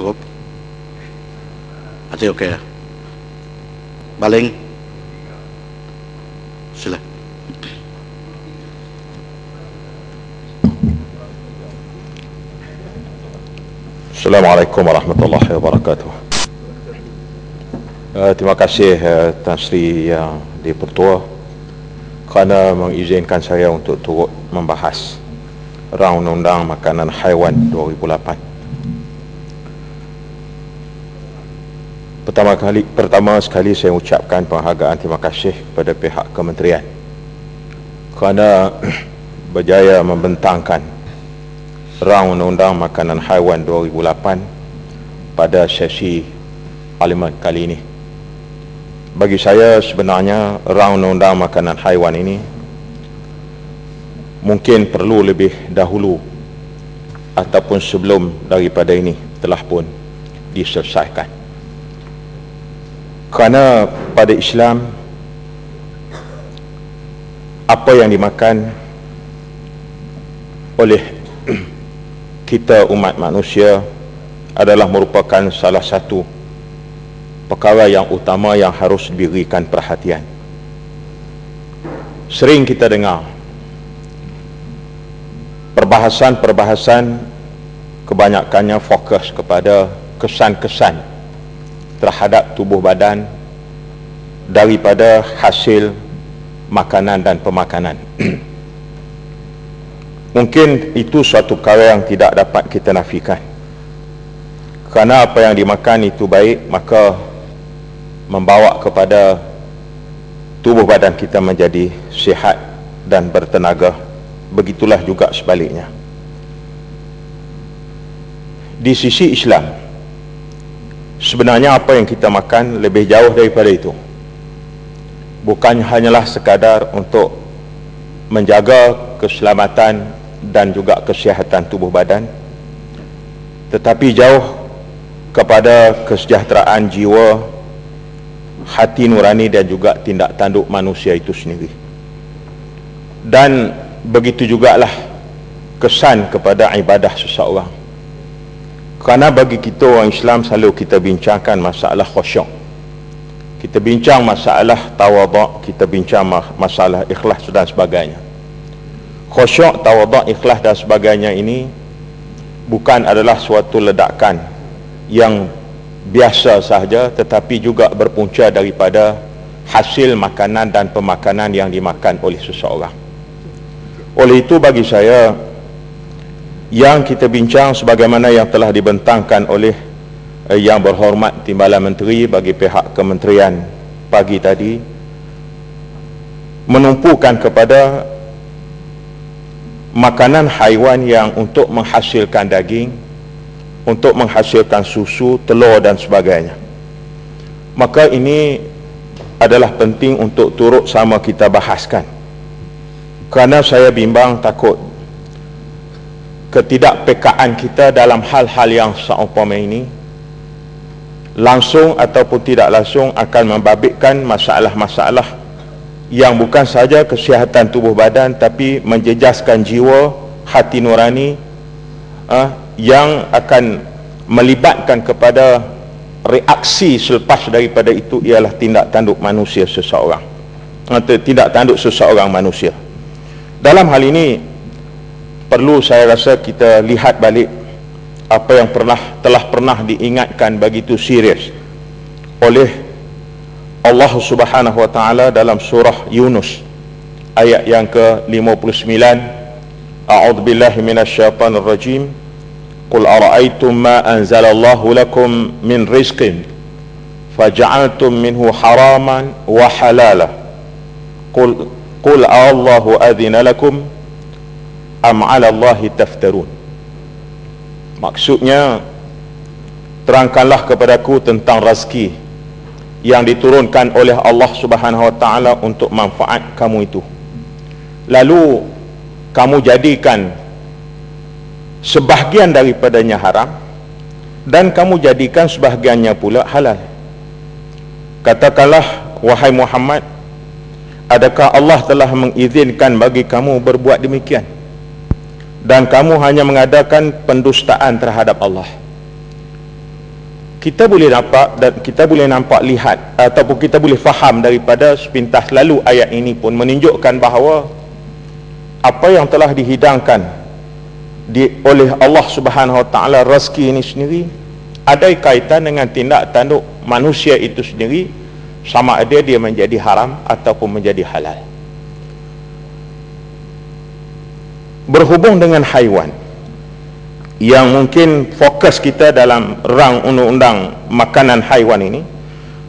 Cukup? Masih oke ya? Baling? Sila. Assalamualaikum warahmatullahi wabarakatuh. Terima kasih Tan Sri yang di-Pertua kerana mengizinkan saya untuk turut membahas Rang Undang-Undang Makanan Haiwan 2008. Pertama sekali saya ucapkan penghargaan terima kasih kepada pihak kementerian kerana berjaya membentangkan Rang Undang-Undang Makanan Haiwan 2008 pada sesi parlimen kali ini. Bagi saya sebenarnya Rang Undang-Undang Makanan Haiwan ini mungkin perlu lebih dahulu ataupun sebelum daripada ini telah pun diselesaikan. Kerana pada Islam apa yang dimakan oleh kita umat manusia adalah merupakan salah satu perkara yang utama yang harus diberikan perhatian. Sering kita dengar perbahasan kebanyakannya fokus kepada kesan-kesan terhadap tubuh badan daripada hasil makanan dan pemakanan. Mungkin itu suatu perkara yang tidak dapat kita nafikan. Kerana apa yang dimakan itu baik, maka membawa kepada tubuh badan kita menjadi sihat dan bertenaga. Begitulah juga sebaliknya. Di sisi Islam, sebenarnya apa yang kita makan lebih jauh daripada itu. Bukan hanyalah sekadar untuk menjaga keselamatan dan juga kesihatan tubuh badan, tetapi jauh kepada kesejahteraan jiwa, hati nurani dan juga tindak tanduk manusia itu sendiri. Dan begitu jugalah kesan kepada ibadah seseorang. Kerana bagi kita orang Islam selalu kita bincangkan masalah khusyuk, kita bincang masalah tawaduk, kita bincang masalah ikhlas dan sebagainya. Khusyuk, tawaduk, ikhlas dan sebagainya ini bukan adalah suatu ledakan yang biasa sahaja, tetapi juga berpunca daripada hasil makanan dan pemakanan yang dimakan oleh seseorang. Oleh itu bagi saya, yang kita bincang sebagaimana yang telah dibentangkan oleh Yang Berhormat Timbalan Menteri bagi pihak kementerian pagi tadi, menumpukan kepada makanan haiwan yang untuk menghasilkan daging, untuk menghasilkan susu, telur dan sebagainya. Maka ini adalah penting untuk turut sama kita bahaskan. Kerana saya bimbang takut ketidakpekaan kita dalam hal-hal yang seumpama ini langsung ataupun tidak langsung akan membabitkan masalah-masalah yang bukan saja kesihatan tubuh badan, tapi menjejaskan jiwa, hati nurani, yang akan melibatkan kepada reaksi selepas daripada itu ialah tindak tanduk manusia seseorang, atau tindak tanduk seseorang manusia. Dalam hal ini perlu saya rasa kita lihat balik apa yang telah pernah diingatkan begitu serius oleh Allah Subhanahu wa taala dalam surah Yunus ayat yang ke-59. A'udzubillahi minasyaitonir rajim. Qul ara'aytum ma anzalallahu lakum min rizqin faja'altum minhu haraman wa halala. Qul Allahu adzina lakum am 'ala Allahi taftarun. Maksudnya, terangkanlah kepadaku tentang rezeki yang diturunkan oleh Allah Subhanahu wa taala untuk manfaat kamu itu, lalu kamu jadikan sebahagian daripadanya haram dan kamu jadikan sebahagiannya pula halal. Katakanlah wahai Muhammad, adakah Allah telah mengizinkan bagi kamu berbuat demikian dan kamu hanya mengadakan pendustaan terhadap Allah? kita boleh nampak dan kita boleh nampak lihat ataupun kita boleh faham daripada sepintas lalu ayat ini pun menunjukkan bahawa apa yang telah dihidangkan oleh Allah Subhanahu Wa Taala rezeki ini sendiri ada kaitan dengan tindak tanduk manusia itu sendiri, sama ada dia menjadi haram ataupun menjadi halal. Berhubung dengan haiwan yang mungkin fokus kita dalam rang undang-undang makanan haiwan ini,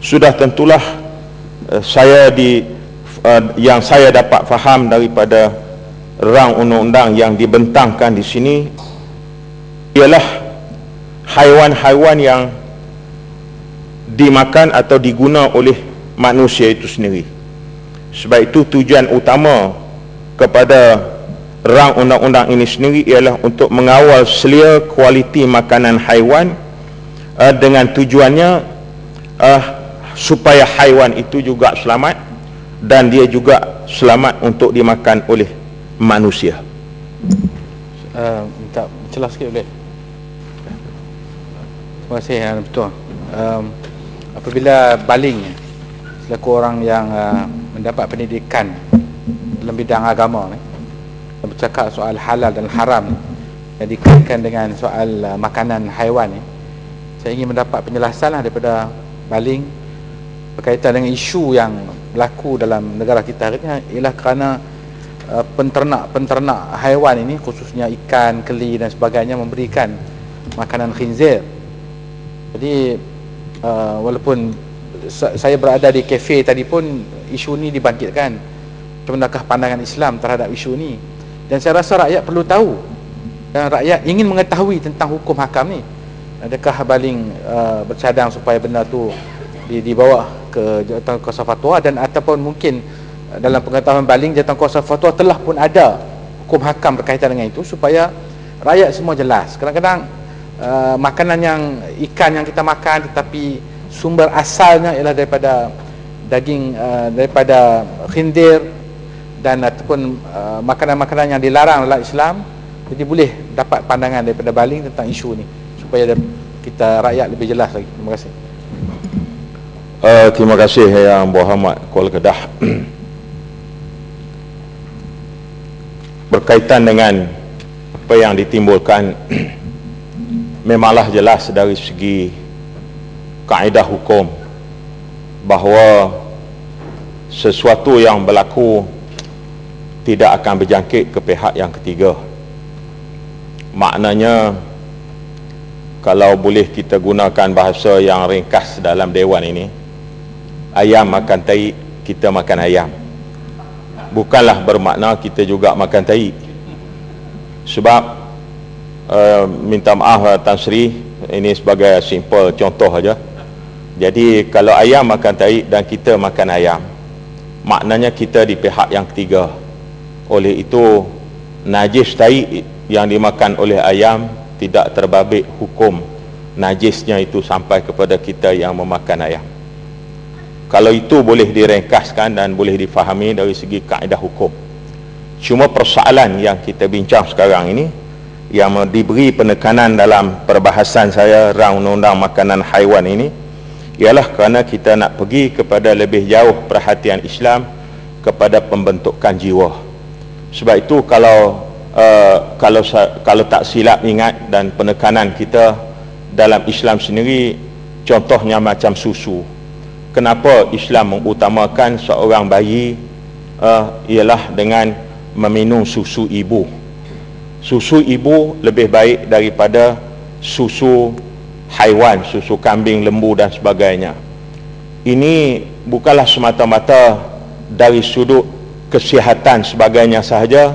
sudah tentulah yang saya dapat faham daripada rang undang-undang yang dibentangkan di sini ialah haiwan-haiwan yang dimakan atau diguna oleh manusia itu sendiri. Sebab itu tujuan utama kepada rang undang-undang ini sendiri ialah untuk mengawal selia kualiti makanan haiwan dengan tujuannya supaya haiwan itu juga selamat dan dia juga selamat untuk dimakan oleh manusia. Minta jelas sikit boleh? Terima kasih, betul. Apabila baling selaku orang yang mendapat pendidikan dalam bidang agama ni, bercakap soal halal dan haram yang dikaitkan dengan soal makanan haiwan ni, saya ingin mendapat penjelasan daripada baling berkaitan dengan isu yang berlaku dalam negara kita hari ini, ialah kerana penternak haiwan ini, khususnya ikan, keli dan sebagainya, memberikan makanan khinzir. Jadi walaupun saya berada di kafe tadi pun isu ni dibangkitkan. Macam manakah pandangan Islam terhadap isu ni? Dan saya rasa rakyat perlu tahu, dan rakyat ingin mengetahui tentang hukum hakam ni. Adakah baling bercadang supaya benda tu dibawa ke jawatan kuasa fatwa, dan ataupun mungkin dalam pengetahuan baling jawatan kuasa fatwa telah pun ada hukum hakam berkaitan dengan itu, supaya rakyat semua jelas. Kadang-kadang makanan yang ikan yang kita makan tetapi sumber asalnya ialah daripada daging daripada khindir dan ataupun makanan-makanan yang dilarang dalam Islam. Jadi boleh dapat pandangan daripada baling tentang isu ni supaya kita rakyat lebih jelas lagi. Terima kasih. Terima kasih Yang Muhammad Kuala Kedah. Berkaitan dengan apa yang ditimbulkan, memanglah jelas dari segi kaedah hukum bahawa sesuatu yang berlaku tidak akan berjangkit ke pihak yang ketiga. Maknanya, kalau boleh kita gunakan bahasa yang ringkas dalam dewan ini, ayam makan tahi, kita makan ayam. Bukanlah bermakna kita juga makan tahi. Sebab minta maaf Tan Sri, ini sebagai simple contoh saja. Jadi kalau ayam makan tahi dan kita makan ayam, maknanya kita di pihak yang ketiga. Oleh itu, najis tahi yang dimakan oleh ayam tidak terbabit hukum najisnya itu sampai kepada kita yang memakan ayam. Kalau itu boleh diringkaskan dan boleh difahami dari segi kaedah hukum. Cuma persoalan yang kita bincang sekarang ini, yang diberi penekanan dalam perbahasan saya rang undang-undang makanan haiwan ini, ialah kerana kita nak pergi kepada lebih jauh perhatian Islam kepada pembentukan jiwa. Sebab itu kalau tak silap ingat, dan penekanan kita dalam Islam sendiri, contohnya macam susu. Kenapa Islam mengutamakan seorang bayi ialah dengan meminum susu ibu. Susu ibu lebih baik daripada susu haiwan, susu kambing, lembu dan sebagainya. Ini bukanlah semata-mata dari sudut kesihatan sebagainya sahaja,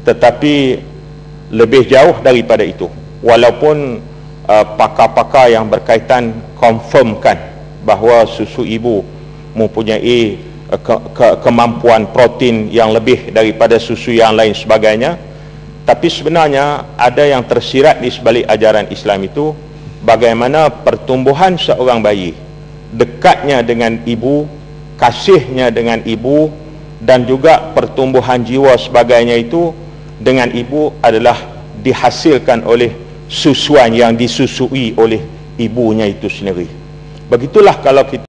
tetapi lebih jauh daripada itu. Walaupun pakar-pakar yang berkaitan confirmkan bahawa susu ibu mempunyai kemampuan protein yang lebih daripada susu yang lain sebagainya, tapi sebenarnya ada yang tersirat di sebalik ajaran Islam itu, bagaimana pertumbuhan seorang bayi, dekatnya dengan ibu, kasihnya dengan ibu, dan juga pertumbuhan jiwa sebagainya itu dengan ibu adalah dihasilkan oleh susuan yang disusui oleh ibunya itu sendiri. Begitulah kalau kita